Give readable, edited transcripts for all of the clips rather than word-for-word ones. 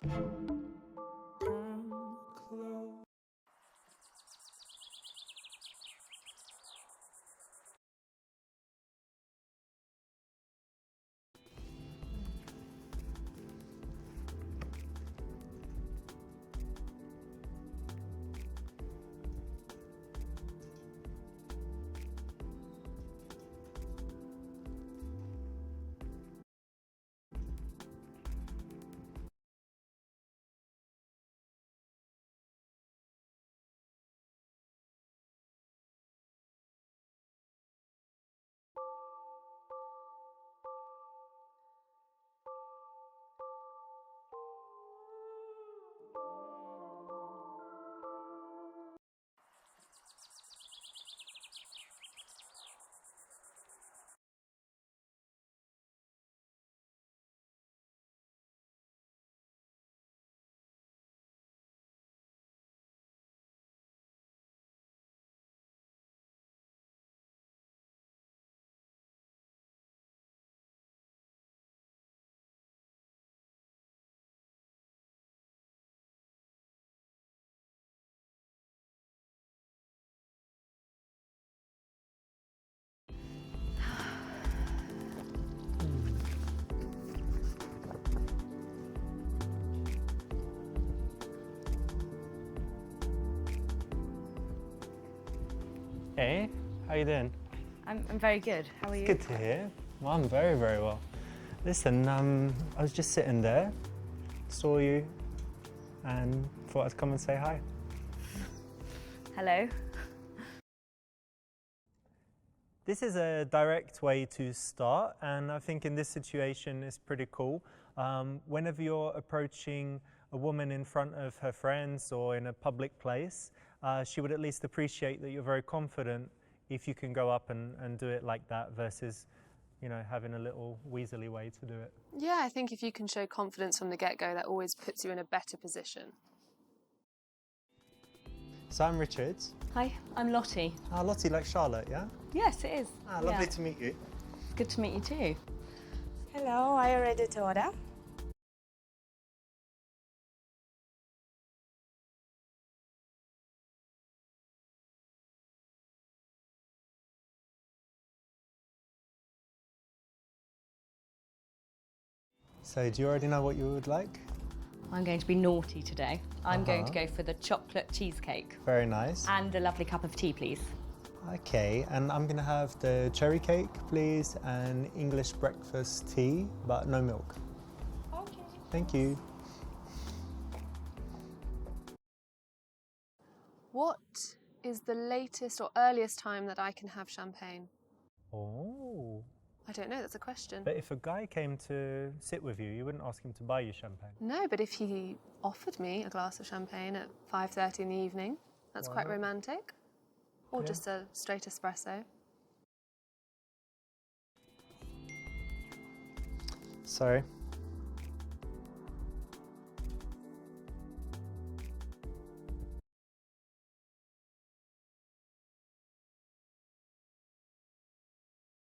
Hey, how you doing? I'm very good. How are you? Good to hear. Well, I'm very, very well. Listen, I was just sitting there, saw you, and thought I'd come and say hi. Hello. This is a direct way to start, and I think in this situation it's pretty cool. Whenever you're approaching a woman in front of her friends or in a public place, she would at least appreciate that you're very confident if you can go up and do it like that versus, you know, having a little weaselly way to do it. Yeah, I think if you can show confidence from the get-go, that always puts you in a better position. So I'm Richard. Hi, I'm Lottie. Lottie, like Charlotte, yeah? Yes, it is. Lovely to meet you. Good to meet you too. Hello, are you ready to order? So do you already know what you would like? I'm going to be naughty today. I'm going to go for the chocolate cheesecake. Very nice. And a lovely cup of tea, please. Okay, and I'm gonna have the cherry cake, please, and English breakfast tea, but no milk. Okay. Thank you. What is the latest or earliest time that I can have champagne? Oh. I don't know, that's a question. But if a guy came to sit with you, you wouldn't ask him to buy you champagne. No, but if he offered me a glass of champagne at 5:30 in the evening, that's quite romantic. Or just a straight espresso. Sorry.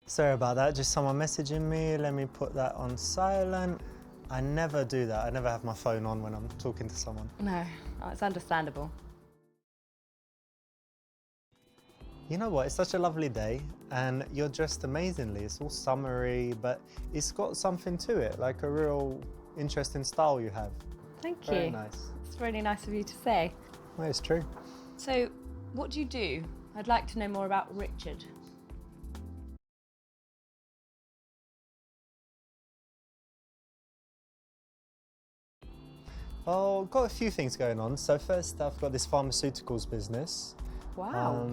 Sorry about that, just someone messaging me. Let me put that on silent. I never do that. I never have my phone on when I'm talking to someone. No, it's understandable. You know what, it's such a lovely day and you're dressed amazingly. It's all summery, but it's got something to it, like a real interesting style you have. Thank you. Very nice. It's really nice of you to say. Well, it's true. So, what do you do? I'd like to know more about Richard. Oh, got a few things going on. So first, I've got this pharmaceuticals business. Wow.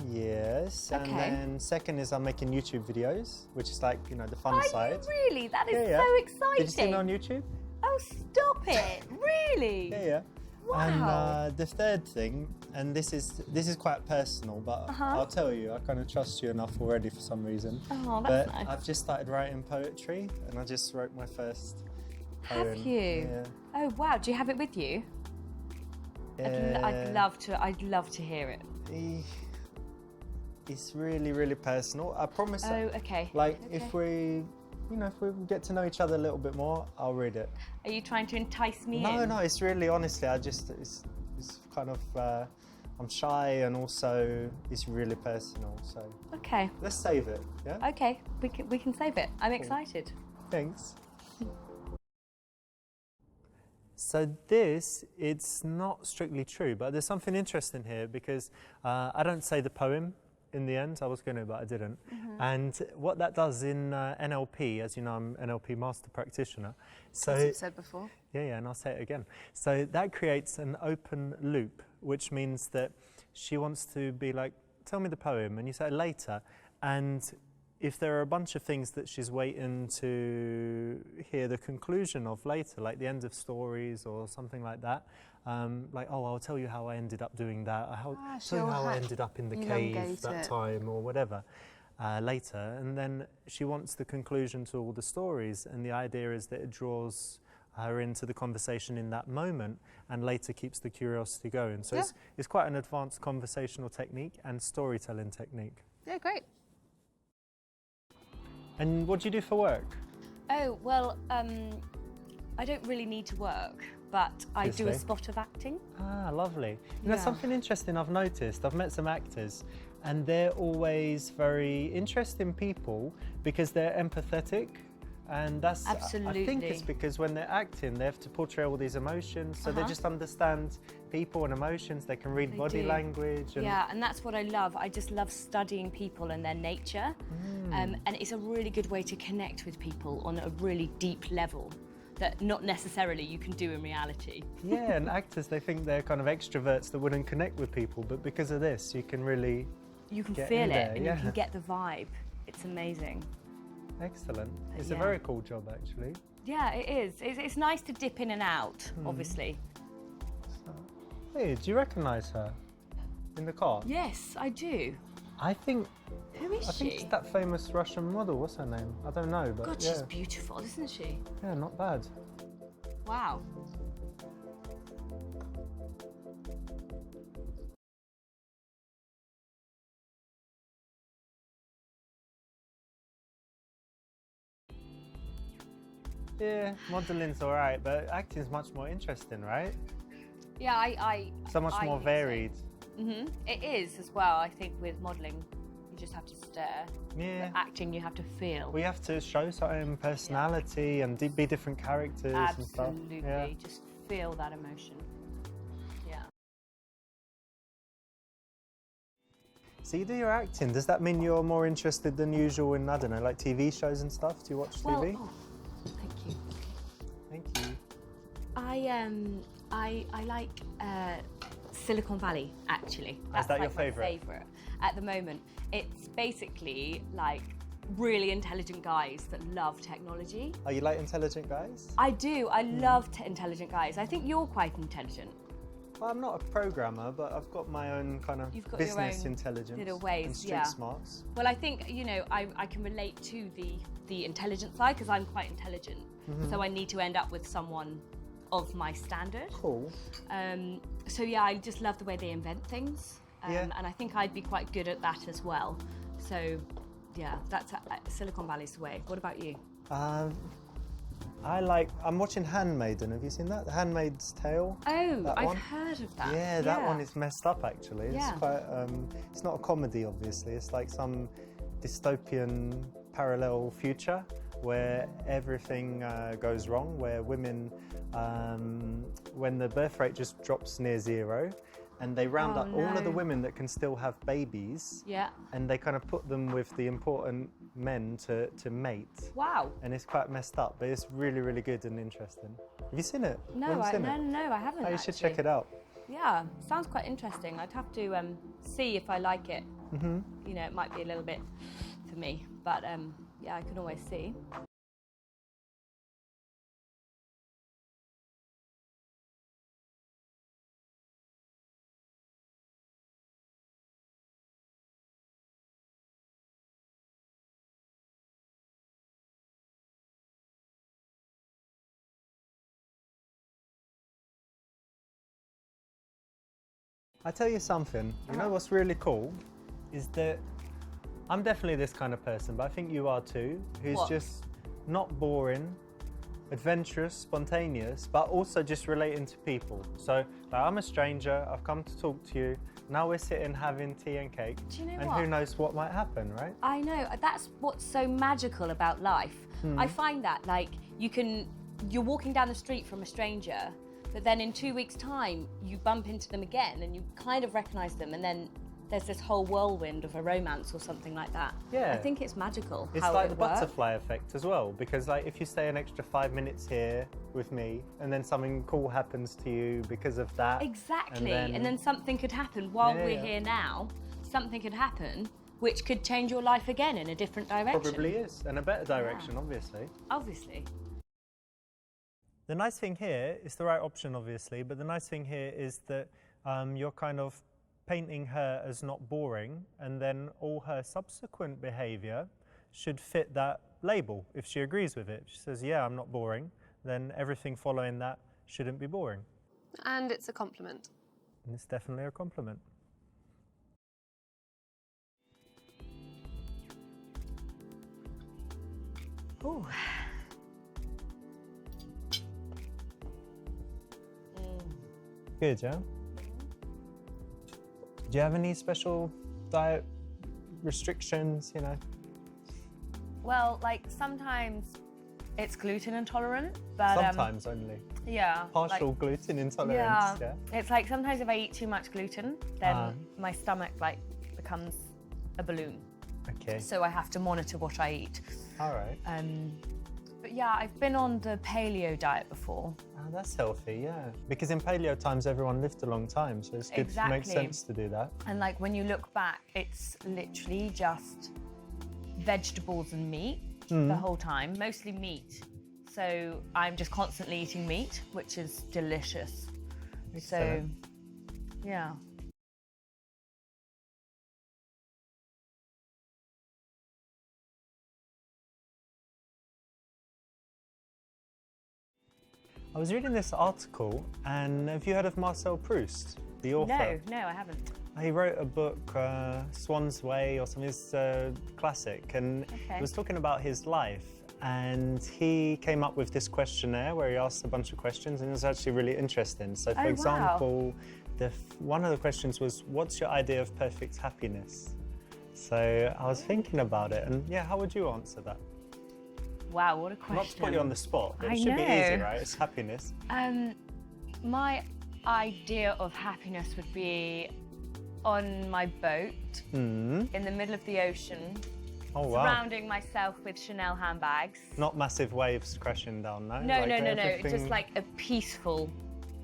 Yes. Okay. And then second is I'm making YouTube videos, which is like, you know, the fun Are side. you really? That is Yeah. so exciting. Did you see me on YouTube? Oh, stop it! Really? Yeah. Wow. And the third thing, and this is quite personal, but I'll tell you, I kind of trust you enough already for some reason. Oh, that's but nice. I've just started writing poetry, and I just wrote my first poem. Have you? Yeah. Oh, wow. Do you have it with you? I'd love to hear it. It's really, really personal. I promise. Oh, okay. Like, Okay. if we you know, if we get to know each other a little bit more, I'll read it. Are you trying to entice me No, in? no, it's really, honestly, it's kind of, I'm shy, and also it's really personal, so Okay. let's save it, yeah? Okay, we can save it. I'm excited. Thanks. So this, it's not strictly true, but there's something interesting here because I don't say the poem in the end. I was going to, but I didn't. And what that does in NLP, as you know, I'm NLP master practitioner. So As you've said before. yeah, and I'll say it again. So that creates an open loop, which means that she wants to be like, tell me the poem, and you say later. And if there are a bunch of things that she's waiting to hear the conclusion of later, like the end of stories or something like that, like, oh, I'll tell you how I ended up doing that, I'll tell you how I ended up in the cave elongate that it. time or whatever, later. And then she wants the conclusion to all the stories, and the idea is that it draws her into the conversation in that moment and later keeps the curiosity going. So it's quite an advanced conversational technique and storytelling technique. Yeah, great. And what do you do for work? Oh, well, I don't really need to work, but I do a Obviously. spot of acting. Ah, lovely. You know, Yeah. something interesting I've noticed, I've met some actors, and they're always very interesting people because they're empathetic. And that's, I think it's Absolutely. because when they're acting, they have to portray all these emotions, so they just understand people and emotions, they can read They body do. language. And Yeah, and that's what I love. I just love studying people and their nature. And it's a really good way to connect with people on a really deep level that not necessarily you can do in reality. Yeah, and actors, they think they're kind of extroverts that wouldn't connect with people, but because of this, you can really You can get feel in it there, and yeah. you can get the vibe. It's amazing. Excellent. It's a Yeah. very cool job, actually. Yeah, it is. It's nice to dip in and out, obviously. Hey, do you recognise her in the car? Yes, I do. I think Who is I think she? it's that famous Russian model. What's her name? I don't know, but God, yeah, she's beautiful, isn't she? yeah, not bad. Wow. Yeah, modelling's all right, but acting's much more interesting, right? Yeah, I So much more varied. It is as well. I think with modelling, you just have to stare. Yeah. With acting, you have to feel. We have to show certain personality and be different characters and stuff. Absolutely. Yeah. Just feel that emotion. Yeah. So you do your acting. Does that mean you're more interested than usual in, I don't know, like TV shows and stuff? Do you watch Well, TV? oh, thank you. Thank you. I like Silicon Valley, actually. That's that like your favourite? my favourite at the moment. It's basically like really intelligent guys that love technology. Oh, you like intelligent guys? I do. I love intelligent guys. I think you're quite intelligent. Well, I'm not a programmer, but I've got my own kind of You've got your business own intelligence little ways, and street yeah. smarts. Well, I think, you know, I can relate to the intelligent side because I'm quite intelligent. So I need to end up with someone of my standard. Cool. So yeah, I just love the way they invent things. Yeah. And I think I'd be quite good at that as well. So yeah, that's Silicon Valley's the way. What about you? I'm watching Handmaiden. Have you seen that? The Handmaid's Tale? Oh, That I've one? heard of that. Yeah, that one is messed up actually. It's Yeah. quite, it's not a comedy obviously, it's like some dystopian parallel future where everything goes wrong, where women, when the birth rate just drops near zero, and they round Oh, up all of the no. women that can still have babies, Yeah. and they kind of put them with the important men to mate. Wow. And it's quite messed up, but it's really, really good and interesting. Have you seen it? No, Have you seen no, it? no, I haven't. Oh, you should check actually. it out. Yeah, sounds quite interesting. I'd have to see if I like it. You know, it might be a little bit for me, but yeah, I can always see. I tell you something, you know what's really cool is that I'm definitely this kind of person, but I think you are too, who's What? just not boring, adventurous, spontaneous, but also just relating to people. So like, I'm a stranger, I've come to talk to you, now we're sitting having tea and cake. Do you know and what? who knows what might happen, right? I know, that's what's so magical about life. I find that, like, you're walking down the street from a stranger, but then in 2 weeks' time, you bump into them again and you kind of recognise them, and then there's this whole whirlwind of a romance or something like that. Yeah. I think it's magical. It's how like it the would work. butterfly effect as well, because like if you stay an extra 5 minutes here with me and then something cool happens to you because of that. Exactly, and then something could happen while we're here now, something could happen which could change your life again in a different direction. Probably is, and a better direction, obviously. Obviously. The nice thing here is the right option, obviously, but the nice thing here is that you're kind of painting her as not boring, and then all her subsequent behaviour should fit that label if she agrees with it. If she says, yeah, I'm not boring, then everything following that shouldn't be boring. And it's a compliment. And it's definitely a compliment. Ooh. Good, yeah? Do you have any special diet restrictions, you know? Well, like sometimes it's gluten intolerant, but Sometimes only. yeah, Partial like, gluten intolerance, yeah? It's like sometimes if I eat too much gluten, then my stomach like becomes a balloon. Okay, So I have to monitor what I eat. all right. But yeah, I've been on the paleo diet before. Oh, that's healthy, yeah. Because in paleo times, everyone lived a long time, so it's good, Exactly. makes sense to do that. And like when you look back, it's literally just vegetables and meat the whole time, mostly meat. So I'm just constantly eating meat, which is delicious. So, Excellent. yeah. I was reading this article, and have you heard of Marcel Proust, the author? No, I haven't. He wrote a book, Swan's Way or something, it's a classic, and Okay. it was talking about his life. And he came up with this questionnaire where he asked a bunch of questions, and it was actually really interesting. So, for wow. example, one of the questions was, what's your idea of perfect happiness? So I was thinking about it, and yeah, how would you answer that? Wow, what a question. Not to put you on the spot, but I it should be easy, know. right? It's happiness. My idea of happiness would be on my boat in the middle of the ocean, Oh, wow. surrounding myself with Chanel handbags. Not massive waves crashing down, no? No, Like no. everything- Just like a peaceful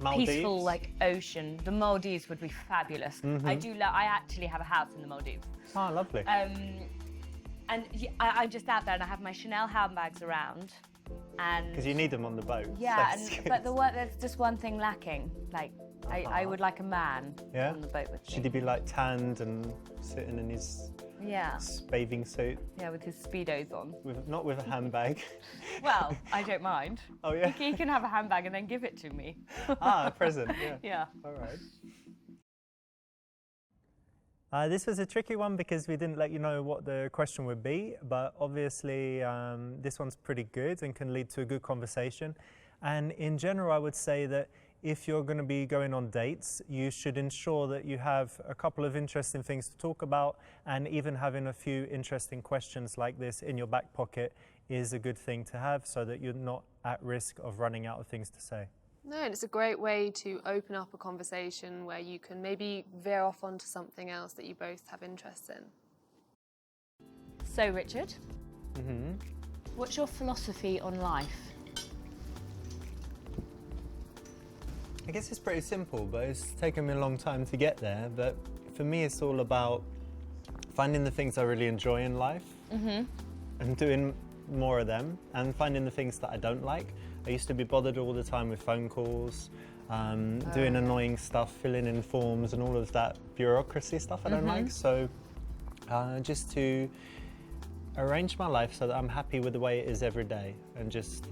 Maldives? like ocean. The Maldives would be fabulous. I actually have a house in the Maldives. Oh, lovely. And I'm just out there and I have my Chanel handbags around. And Because you need them on the boat. yeah, so it's but good. there's just one thing lacking. Like, I would like a man Yeah? on the boat with Should me. he be like tanned and sitting in his Yeah, bathing suit, yeah, with his Speedos on. not with a handbag? Well, I don't mind. Oh, yeah? He can have a handbag and then give it to me. Ah, a present, yeah. Yeah. All right. This was a tricky one because we didn't let you know what the question would be, but obviously this one's pretty good and can lead to a good conversation. And in general, I would say that if you're going to be going on dates, you should ensure that you have a couple of interesting things to talk about, and even having a few interesting questions like this in your back pocket is a good thing to have so that you're not at risk of running out of things to say. No, and it's a great way to open up a conversation where you can maybe veer off onto something else that you both have interest in. So, Richard, Mm-hmm. what's your philosophy on life? I guess it's pretty simple, but it's taken me a long time to get there. But for me, it's all about finding the things I really enjoy in life and doing more of them, and finding the things that I don't like. I used to be bothered all the time with phone calls, doing annoying stuff, filling in forms and all of that bureaucracy stuff I don't like. So just to arrange my life so that I'm happy with the way it is every day, and just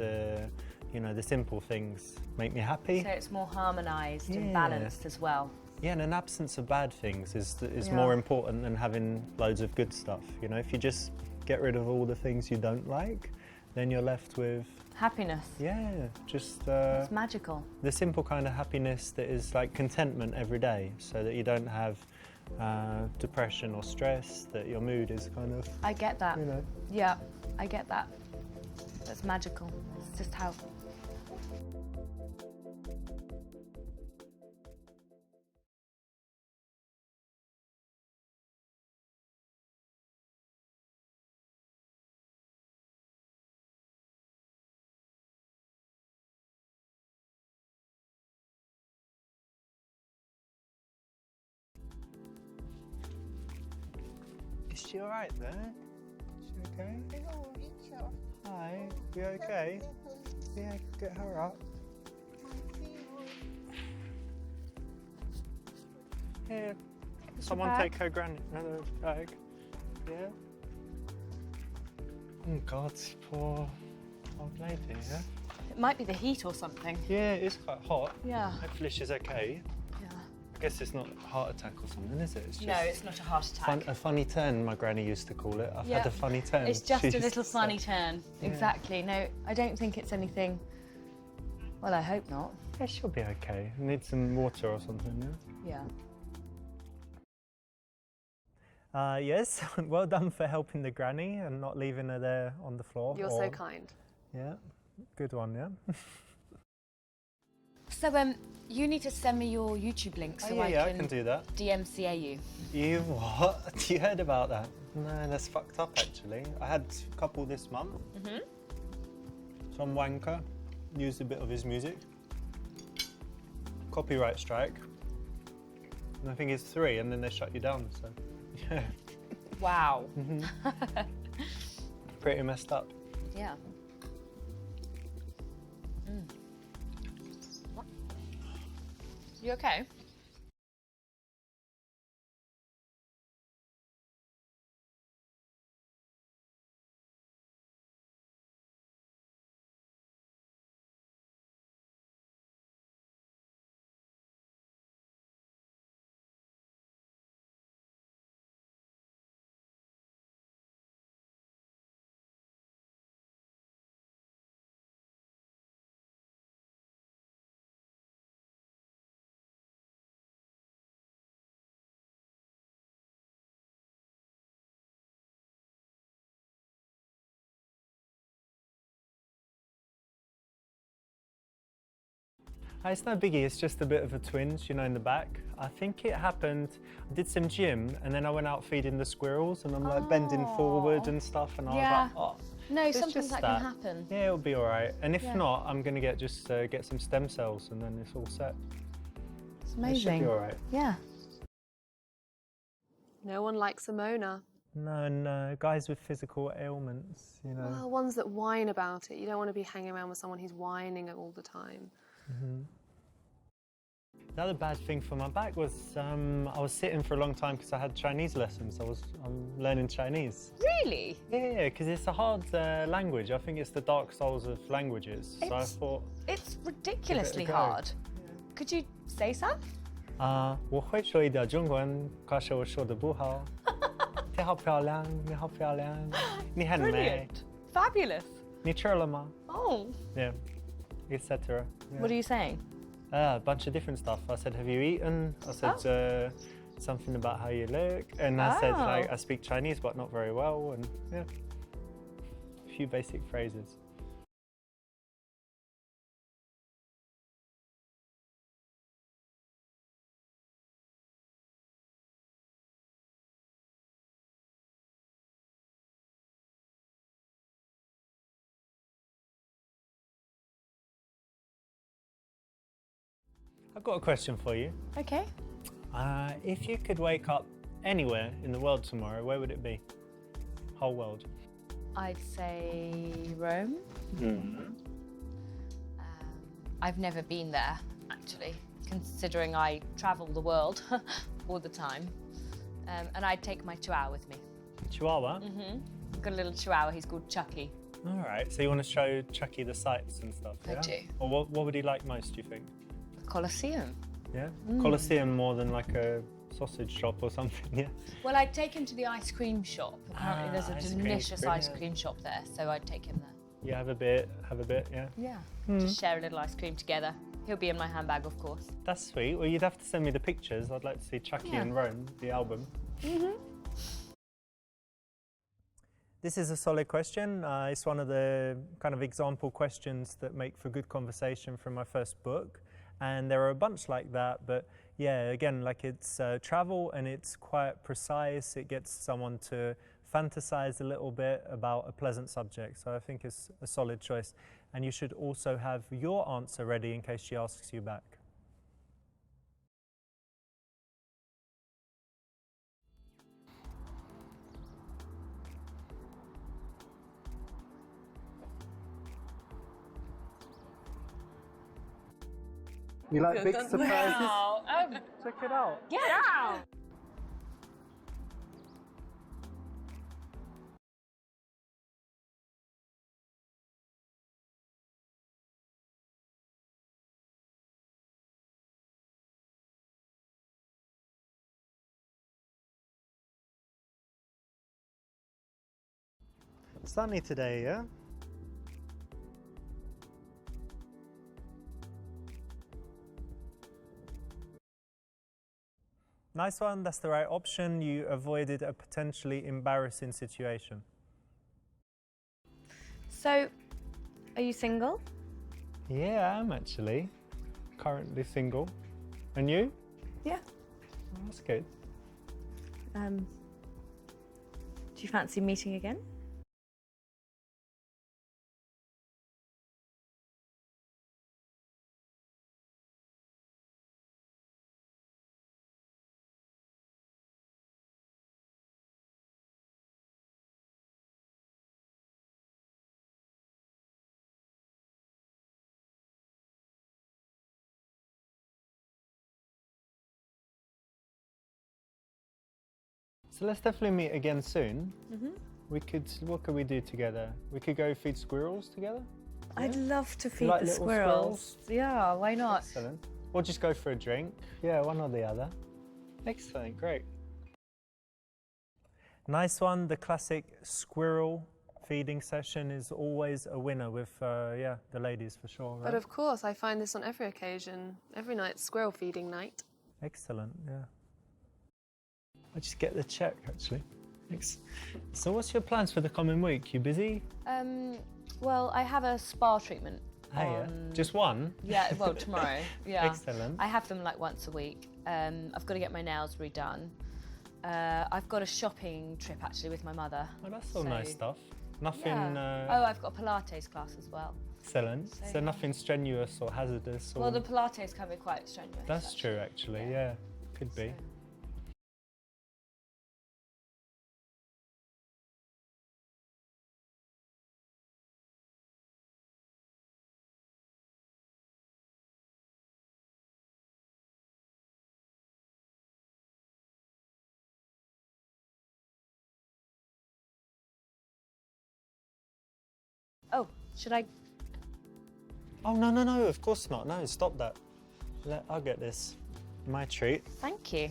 you know, the simple things make me happy. So it's more harmonised and Yeah. balanced as well. Yeah, and an absence of bad things is Yeah. more important than having loads of good stuff. You know, if you just get rid of all the things you don't like, then you're left with, Happiness. yeah, just It's magical. the simple kind of happiness that is like contentment every day, so that you don't have depression or stress, that your mood is kind of, I get that. you know. Yeah, I get that. That's magical. It's just how. Is she all right there? Is she okay? Hi, you okay? Yeah, get her up. Here, someone bag? take her another bag. Yeah. Oh God, poor old lady. Yeah. It might be the heat or something. Yeah, it is quite hot. Yeah. Hopefully she's okay. Yeah. I guess it's not a heart attack or something, is it? It's just No, it's not a heart attack. a funny turn, my granny used to call it. I've Yeah. had a funny turn. It's just she a used little to say. funny turn. Exactly. No, I don't think it's anything. Well, I hope not. Yeah, she'll be okay. Need some water or something, yeah? Yeah. Yes, well done for helping the granny and not leaving her there on the floor. You're so kind. Yeah, good one, yeah? So, you need to send me your YouTube link so I can do that. DMCA you. You what? You heard about that? No, that's fucked up actually. I had a couple this month. Some wanker used a bit of his music. Copyright strike. And I think it's 3 and then they shut you down, so yeah. Wow. Pretty messed up. Yeah. You okay? It's no biggie, it's just a bit of a twinge, you know, in the back. I think it happened, I did some gym and then I went out feeding the squirrels and I'm like bending forward and stuff and I Yeah. was like, oh. No, It's sometimes just that can happen. Yeah, it'll be all right. And if Yeah. not, I'm going to get some stem cells and then it's all set. It's It should amazing. be all right. Yeah. No one likes a moaner. No, guys with physical ailments, you know. Well, ones that whine about it. You don't want to be hanging around with someone who's whining all the time. The other bad thing for my back was I was sitting for a long time because I had Chinese lessons. I'm learning Chinese. Really? Yeah, because it's a hard language. I think it's the dark souls of languages. So I thought, It's ridiculously go. hard. Could you say some? 我会说一点中文，可是我说的不好。你好漂亮，你好漂亮，你很美， Fabulous. 你吃了吗？ Oh. Yeah, etc. What are you saying? A bunch of different stuff. I said, have you eaten? I said something about how you look. And I said, like, Oh. I speak Chinese, but not very well. And yeah, a few basic phrases. I've got a question for you. Okay. If you could wake up anywhere in the world tomorrow, where would it be? Whole world. I'd say Rome. I've never been there, actually, considering I travel the world all the time. And I'd take my chihuahua with me. Chihuahua? I've got a little chihuahua, he's called Chucky. All right, so you want to show Chucky the sights and stuff, I yeah? do. Or what would he like most, do you think? The Colosseum. Yeah? Colosseum more than like a sausage shop or something, yeah? Well, I'd take him to the ice cream shop. Apparently there's a ice cream, delicious ice brilliant. cream shop there, so I'd take him there. You have a bit, yeah. Yeah. Just share a little ice cream together. He'll be in my handbag, of course. That's sweet. Well, you'd have to send me the pictures. I'd like to see Chucky and Rome, the album. This is a solid question. It's one of the kind of example questions that make for good conversation from my first book. And there are a bunch like that, but yeah, again, like it's travel and it's quite precise. It gets someone to fantasize a little bit about a pleasant subject. So I think it's a solid choice. And you should also have your answer ready in case she asks you back. You like big surprises? Wow. Check it out. Get out! Sunny today, yeah? Nice one, that's the right option. You avoided a potentially embarrassing situation. So, are you single? Yeah, I am actually. Currently single. And you? Yeah. Oh, that's good. Do you fancy meeting again? So let's definitely meet again soon. What could we do together? We could go feed squirrels together? I'd love to feed like the little squirrels. Yeah, why not? Excellent. Or just go for a drink. Yeah, one or the other. Excellent, great. Nice one. The classic squirrel feeding session is always a winner with, the ladies for sure. Right? But of course, I find this on every occasion. Every night's squirrel feeding night. Excellent, yeah. I'll just get the check, actually. Thanks. So what's your plans for the coming week? You busy? Well, I have a spa treatment. Yeah. Just one? Yeah, well, tomorrow. Yeah. Excellent. I have them like once a week. I've got to get my nails redone. I've got a shopping trip actually with my mother. Oh, that's all nice stuff. Nothing... Yeah. Oh, I've got a Pilates class as well. Excellent. So yeah. nothing strenuous or hazardous? Or... Well, the Pilates can be quite strenuous. That's true, actually, yeah. Could be. Oh, should I? Oh, no, of course not. No, stop that. I'll get this. My treat. Thank you.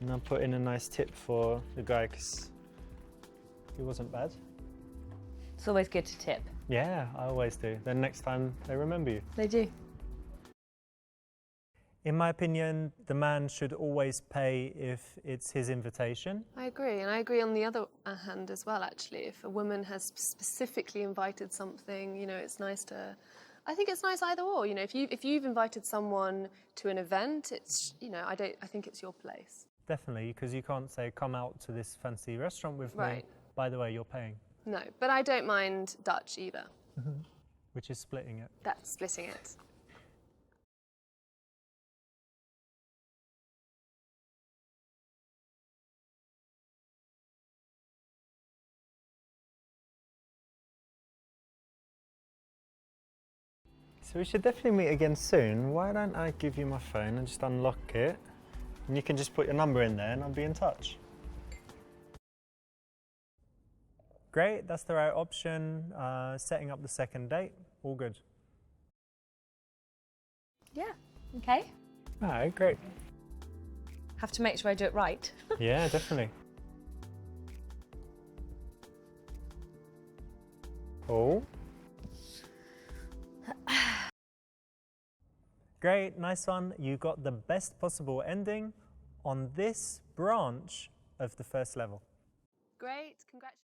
And I'll put in a nice tip for the guy because he wasn't bad. It's always good to tip. Yeah, I always do. Then next time they remember you. They do. In my opinion, the man should always pay if it's his invitation. I agree, and I agree on the other hand as well, actually. If a woman has specifically invited something, you know, it's nice to... I think it's nice either or, you know, if you've invited someone to an event, it's, you know, I think it's your place. Definitely, because you can't say, come out to this fancy restaurant with me. Right. By the way, you're paying. No, but I don't mind Dutch either. Which is splitting it. That's splitting it. So we should definitely meet again soon. Why don't I give you my phone and just unlock it? And you can just put your number in there and I'll be in touch. Great, that's the right option. Setting up the second date, all good. Yeah. Okay. All right, great. Have to make sure I do it right. Yeah, definitely. Oh, Great, nice one. You got the best possible ending on this branch of the first level. Great, congratulations.